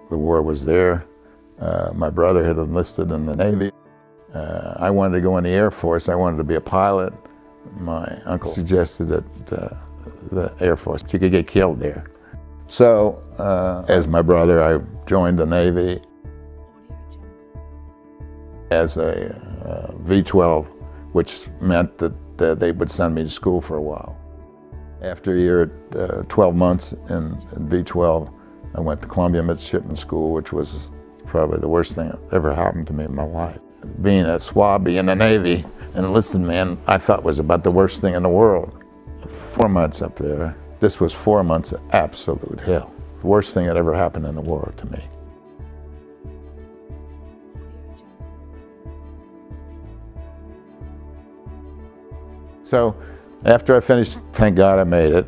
The war was there. My brother had enlisted in the Navy. I wanted to go in the Air Force. I wanted to be a pilot. My uncle suggested that the Air Force, you could get killed there. So, as my brother, I joined the Navy as a V-12, which meant that they would send me to school for a while. After a year, 12 months in V-12, I went to Columbia Midshipman School, which was probably the worst thing that ever happened to me in my life. Being a swabby in the Navy, an enlisted man, I thought was about the worst thing in the world. 4 months up there, this was 4 months of absolute hell. The worst thing that ever happened in the world to me. So after I finished, thank God I made it,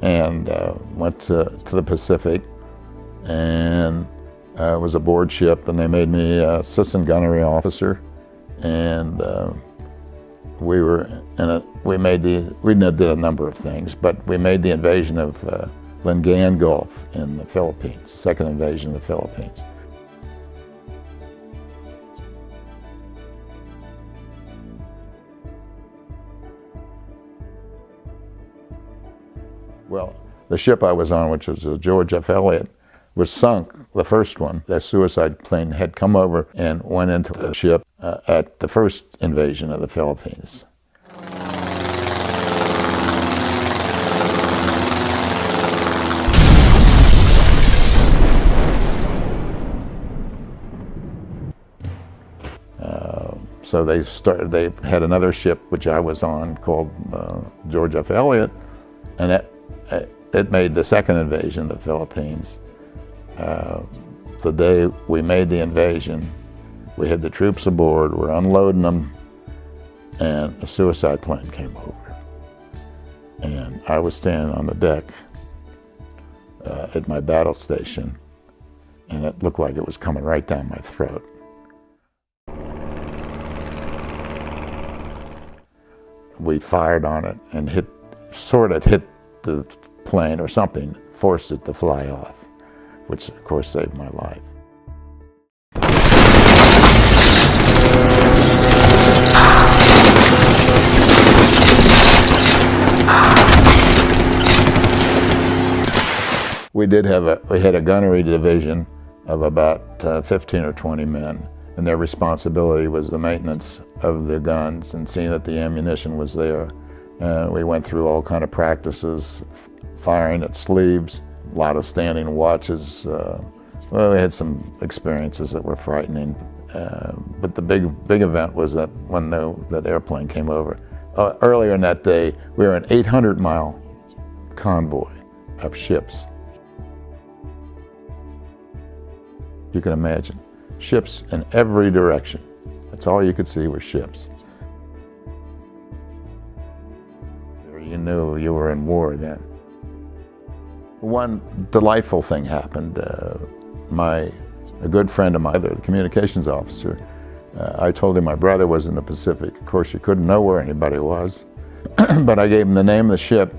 and went to the Pacific, and was aboard ship, and they made me assistant gunnery officer, and we did a number of things, but we made the invasion of Lingayen Gulf in the Philippines, second invasion of the Philippines. Well, the ship I was on, which was the George F. Elliott, was sunk, the first one. The suicide plane had come over and went into the ship at the first invasion of the Philippines. So they had another ship, which I was on, called George F. Elliott, and it made the second invasion of the Philippines. The day we made the invasion, we had the troops aboard, we're unloading them, and a suicide plane came over. And I was standing on the deck at my battle station, and it looked like it was coming right down my throat. We fired on it and sort of hit the plane or something, forced it to fly off, which of course saved my life. We had a gunnery division of about 15 or 20 men, and their responsibility was the maintenance of the guns and seeing that the ammunition was there. We went through all kind of practices, firing at sleeves, a lot of standing watches. Well, we had some experiences that were frightening. But the big event was that when that airplane came over. Earlier in that day, we were an 800-mile convoy of ships. You can imagine, ships in every direction. That's all you could see were ships. You knew you were in war then. One delightful thing happened. A good friend of mine, the communications officer, I told him my brother was in the Pacific. Of course, you couldn't know where anybody was, but I gave him the name of the ship,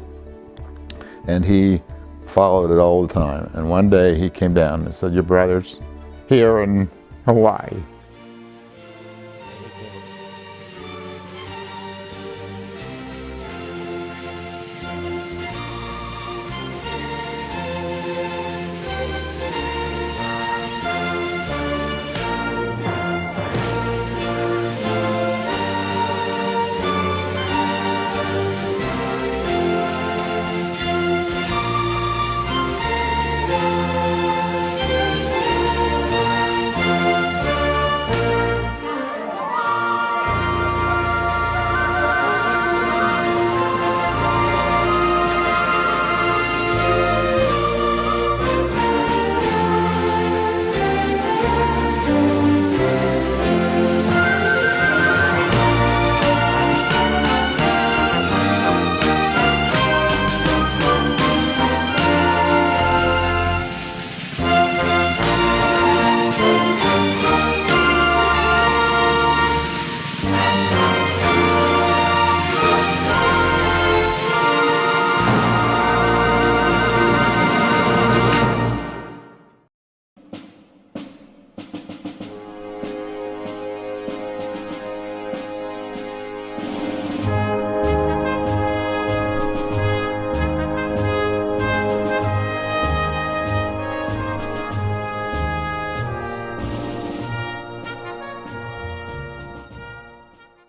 and he followed it all the time. And one day he came down and said, "Your brother's here in Hawaii."